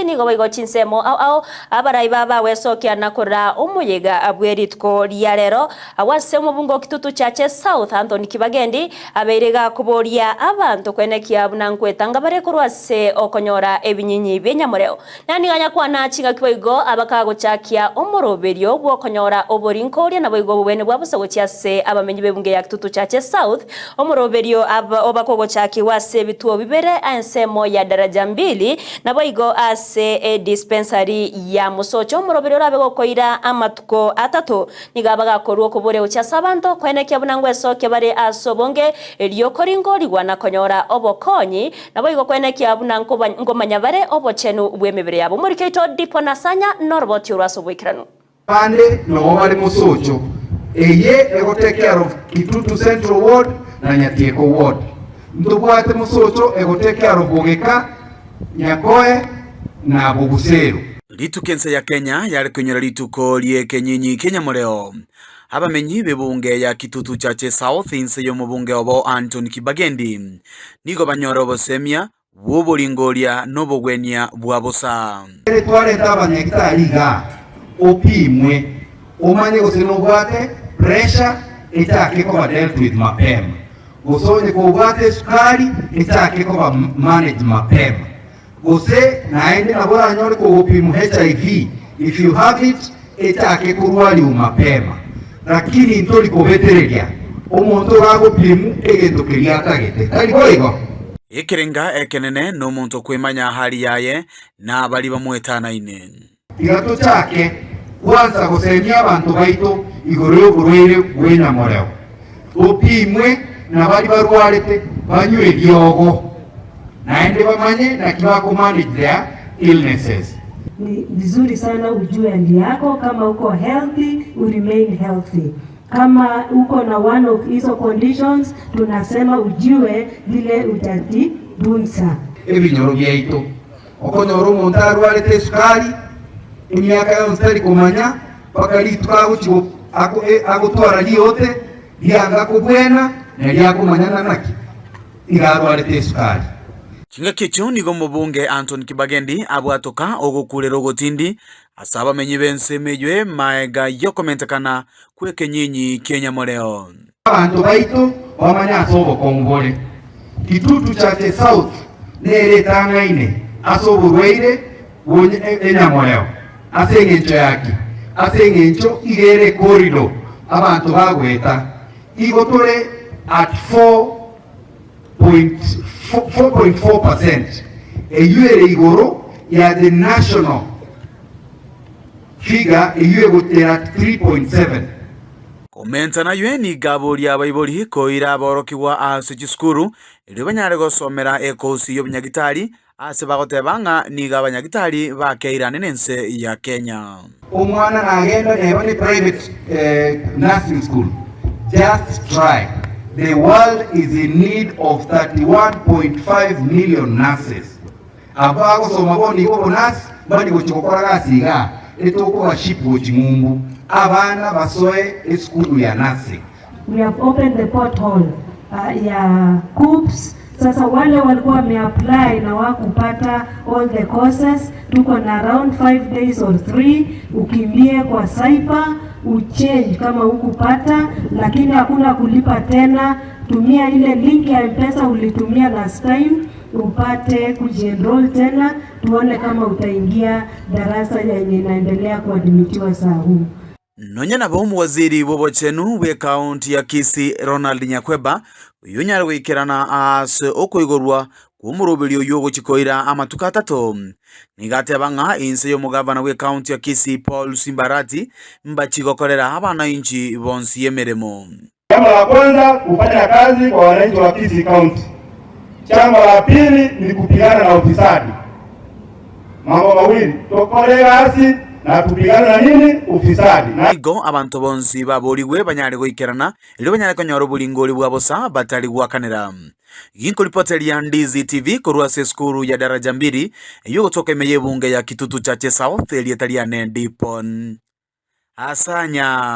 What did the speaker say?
Ni goigo chinsemo au abarai baba wesokia nakora umuyega abweritko lyarero awase mubungo kitutu chache South Anthony Kibagendi abeirega kuboria abantu kwenekia bunankwetanga bare kurwase okonyora ebinyinyi benyamureo nani ganya kwana chinga kiboigo abakago chakia omoroberio bwokonyora oborinkoria na boigo bwene bwabusago chiase abamenyi bebunge ya kitutu chache South omoroberio obakogo chaki wase bituo bibere ansemo ya daraja 2 na boigo se dispensary ya musocho murobero rabe gokoira amatuko atatu nigabaga koruo kubure uchasa abantu kwenekia bunangwe soke bare asobonge elio koringo ligwana konyora obokonyi nabo igo kwenekia bunanko ngomanya bare obochenu bwemebere yabo muri keito dipo nasanya norboti urasobwikirano pande no bari musocho eye ego take care of Kitutu Central Ward na Nyatieko Ward mtubwate musocho ego take care of Bogeka Nyakoe na Bugusero. Litukensa ya Kenya yari kunyora lituko lye kenyinyi Kenyamureo. Abamenyi bebunge ya Kitutu Chache South inse yo mubunge obo Anthony Kibagendi. Nigo banyora obosemia wobolingolia nobogwenia bwabosa. Twale taba nekitaliga opimwe omanye gosenobwate pressure itake ko dealt with mapema. Gosonye ko bwate sukari itake ko manage mapema. Gose naende nabora nyori ko upimu HIV if you have it etake kurwali umapema lakini ntoli ko veterelia omuntu rago pimu egento kiriatagete tali koigo ekerenga ekenene no muntu kwimanya hali yaye na bali bamwetana ine igato chake kwanza gosemia abantu baito igoro burwere wena moreo opimwe na bali barwalete banywe diogo naende bamanye na kiwako manage their illnesses. Ni vizuri sana ujue hali yako, kama uko healthy, remain healthy. Kama uko na one of hizo conditions, tunasema ujue vile utajidunza. Ebinyoro byaito. Okonyoro umuntu arwalete sukari, emyaka yonse kumanya pakali tukaguchigo agutwara lyote lyanga kubwena na lyakumanyana naki. Igarwalete sukari. Chinga kicho nigo mubunge Anthony Kibagendi abwatoka ogokulero gotindi asaba menyi bense mejwe maega yokomentakana kweke nyinyi Kenyamureo. Abantu baito bamanya asobo kongole Kitutu Chache South nere tangaine asoburweire wonye Kenyamureo asengencho yaki asengencho igere corridor abantu bagweta igotore at 4.4% eyuere igoro ya the national figure eyuere gotera 3.7. Komenta na yweni gabo lya bayiboli ko ira borokiwa ase chiskuru ile banyare gosomera ekosi y'obunyagitari ase bagotebanga ni gabanyagitari bakeirane nense ya Kenya. Omwana nagenda neba ni private nursing school. Just try. The world is in need of 31.5 million nurses. Abago somaboni ko nurse bali gochokora gasiga etoko bashipu chimumbu abana basoe school ya nursing. We have opened the porthole ya COOPS. Sasa wale walikuwa wameapply na wakupata all the courses, tuko na around 5 days or 3 ukimbie kwa Cyber uchange kama hukupata, lakini hakuna kulipa tena. Tumia ile link ya M-Pesa ulitumia last time upate kujienroll tena, tuone kama utaingia darasa yenye inaendelea kuadmitiwa saa huu. Nonya na bomu waziri bobochenu we county ya Kisii Ronald Nyakweba yunyare wikirana as okoigorwa kumurobelio yogo chikoira amatuka atatu nigate banga inse yo mugavana we county ya Kisii Paul Simbarati mbachigokorera abana inchi bonsi yemeremo. Jambo la kwanza kufanya kazi kwa wananchi wa Kisii County. Jambo la pili ni kupigana na ufisadi. Mambo mawili tokorera asi na tupigana na nini ufisadi. Nigo abantu bonsi baboliwe banyare goikerana ile banyare konyoro bulingoli bwabosa batali gwakanira. Ginko ripoteli ya Ndizi TV korwa seskuru ya daraja 2 yugo toke meye bunge ya Kitutu Chache South elietaliane dipon asanya.